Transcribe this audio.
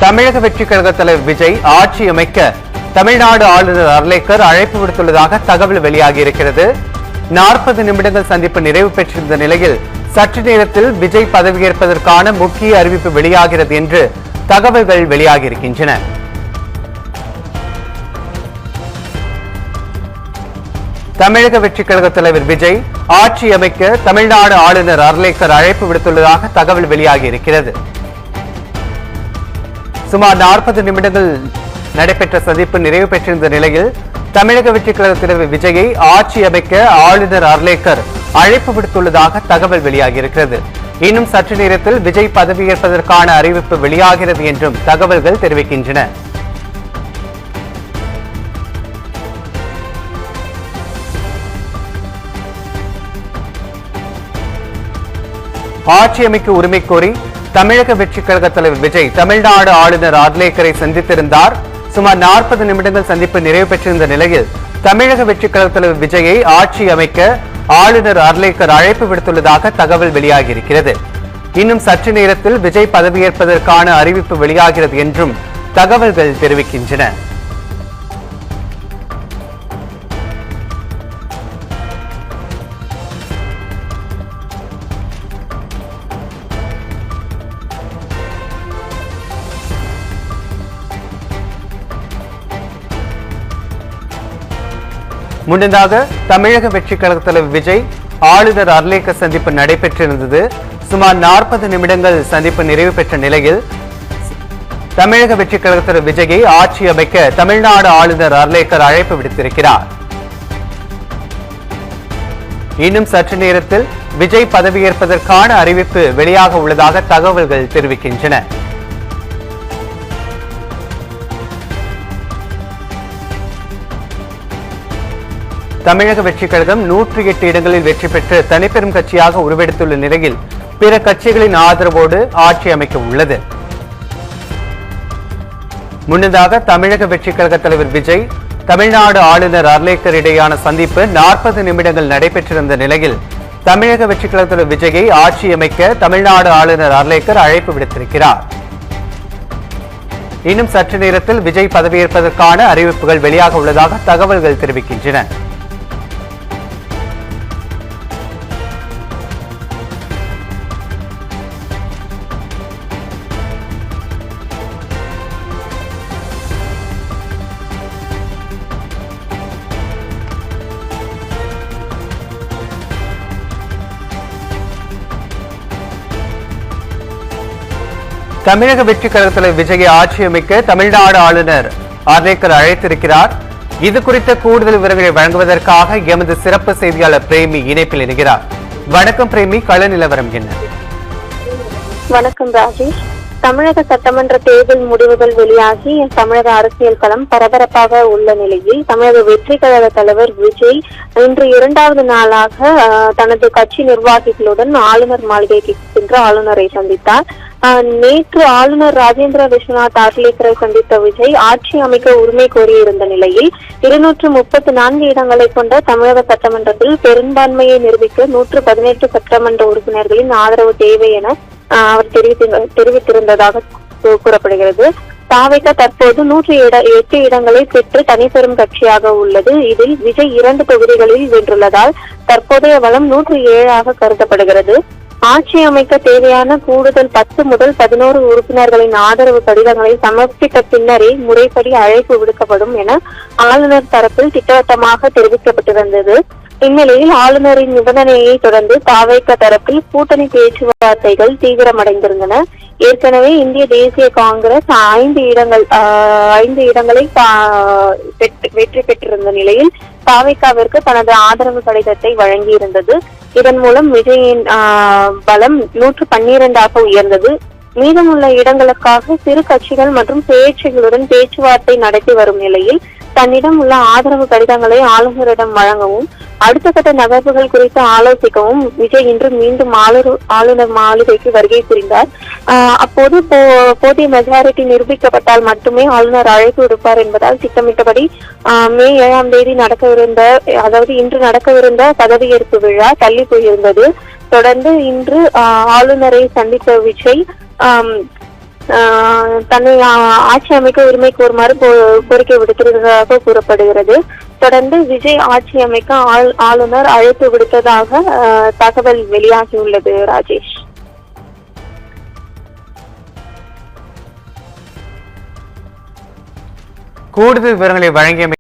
தமிழக வெற்றிக் கழக தலைவர் விஜய் ஆட்சி அமைக்க தமிழ்நாடு ஆளுநர் அர்லேக்கர் அழைப்பு விடுத்துள்ளதாக தகவல் வெளியாகியிருக்கிறது. 40 நிமிடங்கள் சந்திப்பு நிறைவு பெற்றிருந்த நிலையில் சற்று நேரத்தில் விஜய் பதவியேற்பதற்கான முக்கிய அறிவிப்பு வெளியாகிறது என்று தகவல்கள் வெளியாகியிருக்கின்றன. தமிழக வெற்றிக் கழக தலைவர் விஜய் ஆட்சி அமைக்க தமிழ்நாடு ஆளுநர் அர்லேக்கர் அழைப்பு விடுத்துள்ளதாக தகவல் வெளியாகியிருக்கிறது. சுமார் 40 நிமிடங்கள் நடைபெற்ற சந்திப்பு நிறைவு பெற்றிருந்த நிலையில் தமிழக வெற்றிக் கழக தலைவர் விஜயை ஆட்சி அமைக்க ஆளுநர் அர்லேக்கர் அழைப்பு விடுத்துள்ளதாக தகவல் வெளியாகியிருக்கிறது. இன்னும் சற்று நேரத்தில் விஜய் பதவியேற்பதற்கான அறிவிப்பு வெளியாகிறது என்றும் தகவல்கள் தெரிவிக்கின்றன. ஆட்சி அமைக்க உரிமை கோரி தமிழக வெற்றிக் கழக தலைவர் விஜய் தமிழ்நாடு ஆளுநர் அர்லேக்கரை சந்தித்திருந்தார். சுமார் 40 நிமிடங்கள் சந்திப்பு நிறைவு பெற்றிருந்த நிலையில் தமிழக வெற்றிக் கழக தலைவர் விஜயை ஆட்சி அமைக்க ஆளுநர் அர்லேக்கர் அழைப்பு விடுத்துள்ளதாக தகவல் வெளியாகியிருக்கிறது. இன்னும் சற்று நேரத்தில் விஜய் பதவியேற்பதற்கான அறிவிப்பு வெளியாகிறது என்றும் தகவல்கள் தெரிவிக்கின்றன. முன்னதாக தமிழக வெற்றிக் கழக தலைவர் விஜய் ஆளுநர் அர்லேக்கர் சந்திப்பு நடைபெற்றிருந்தது. சுமார் 40 நிமிடங்கள் சந்திப்பு நிறைவு பெற்ற நிலையில் தமிழக வெற்றிக் கழக தலைவர் விஜயை ஆட்சி அமைக்க தமிழ்நாடு ஆளுநர் அர்லேக்கர் அழைப்பு விடுத்திருக்கிறார். இன்னும் சற்று நேரத்தில் விஜய் பதவியேற்பதற்கான அறிவிப்பு வெளியாக உள்ளதாக தகவல்கள் தெரிவிக்கின்றன. தமிழக வெற்றிக் கழகம் 108 இடங்களில் வெற்றி பெற்று தனிப்பெரும் கட்சியாக உருவெடுத்துள்ள நிலையில் பிற கட்சிகளின் ஆதரவோடு ஆட்சி அமைக்க உள்ளது. முன்னதாக தமிழக வெற்றிக் கழக தலைவர் விஜய் தமிழ்நாடு ஆளுநர் அர்லேக்கர் இடையான சந்திப்பு 40 நிமிடங்கள் நடைபெற்றிருந்த நிலையில் தமிழக வெற்றிக் கழக தலைவர் விஜயை ஆட்சி அமைக்க தமிழ்நாடு ஆளுநர் அர்லேக்கர் அழைப்பு விடுத்திருக்கிறார். இன்னும் சற்று நேரத்தில் விஜய் பதவியேற்பதற்கான அறிவிப்புகள் வெளியாக உள்ளதாக தகவல்கள் தெரிவிக்கின்றன. தமிழக வெற்றிக் கழக தலைவர் விஜயை ஆட்சி அமைக்க தமிழ்நாடு ஆளுநர் அர்லேக்கர் அழைத்திருக்கிறார். இது குறித்த கூடுதல் விவரங்களை வழங்குவதற்காக எமது சிறப்பு செய்தியாளர் பிரேமி இணைப்பில் இணைகிறார். வணக்கம் பிரேமி, கள நிலவரம் என்ன? வணக்கம் ராஜேஷ். தமிழக சட்டமன்ற தேர்தல் முடிவுகள் வெளியாகி தமிழக அரசியல் களம் பரபரப்பாக உள்ள நிலையில் தமிழக வெற்றி கழக தலைவர் விஜய் இன்று 2வது நாளாக தனது கட்சி நிர்வாகிகளுடன் ஆளுநர் மாளிகைக்கு சென்று ஆளுநரை சந்தித்தார். நேற்று ஆளுநர் ராஜேந்திர விஸ்வநாத் அர்லேக்கரை சந்தித்த விஜய் ஆட்சி அமைக்க உரிமை கோரியிருந்த நிலையில் 234 இடங்களை கொண்ட தமிழக சட்டமன்றத்தில் பெரும்பான்மையை நிரூபிக்க 118 சட்டமன்ற உறுப்பினர்களின் ஆதரவு தேவை என அவர் தெரிவித்திருந்ததாக கூறப்படுகிறது. தாவேகா தற்போது 108 இடங்களை பெற்று தனிப்பெரும் கட்சியாக உள்ளது. இதில் விஜய் 2 தொகுதிகளில் வென்றுள்ளதால் தற்போதைய வளம் 107 கருதப்படுகிறது. ஆட்சி அமைக்க தேவையான கூடுதல் 10 முதல் 11 உறுப்பினர்களின் ஆதரவு கடிதங்களை சமர்ப்பித்த பின்னரே முறைப்படி அழைப்பு விடுக்கப்படும் என ஆளுநர் தரப்பில் திட்டவட்டமாக தெரிவிக்கப்பட்டிருந்தது. இந்நிலையில் ஆளுநரின் நிபந்தனையை தொடர்ந்து தாவேகா தரப்பில் கூட்டணி பேச்சுவார்த்தைகள் தீவிரமடைந்திருந்தன. ஏற்கனவே இந்திய தேசிய காங்கிரஸ் 5 இடங்களை வெற்றி பெற்றிருந்த நிலையில் தாவேகாவிற்கு தனது ஆதரவு கடிதத்தை வழங்கியிருந்தது. இதன் மூலம் விஜயின் பலம் 112 உயர்ந்தது. மீதமுள்ள இடங்களுக்காக சிறு கட்சிகள் மற்றும் சுயேட்சைகளுடன் பேச்சுவார்த்தை நடத்தி வரும் நிலையில் தன்னிடம் உள்ள ஆதரவு கடிதங்களை ஆளுநரிடம் வழங்கவும் அடுத்த கட்ட நகர்வுகள் குறித்து ஆலோசிக்கவும் விஜய் இன்று மீண்டும் ஆளுநர் மாளிகைக்கு வருகை புரிந்தார். அப்போது போதிய மெஜாரிட்டி நிரூபிக்கப்பட்டால் மட்டுமே ஆளுநர் அழைப்பு விடுப்பார் என்பதால் திட்டமிட்டபடி மே 7ஆம் தேதி இன்று நடக்கவிருந்த பதவியேற்பு விழா தள்ளி போயிருந்தது. தொடர்ந்து இன்று ஆளுநரை சந்தித்த விஜய் தன்னை ஆட்சி அமைக்க உரிமை கோருமாறு கோரிக்கை விடுத்திருந்ததாக கூறப்படுகிறது. தொடர்ந்து விஜய் ஆட்சி அமைக்க ஆளுநர் அழைப்பு விடுத்ததாக தகவல் வெளியாகியுள்ளது. ராஜேஷ், கூடுதல் விவரங்களை வழங்கிய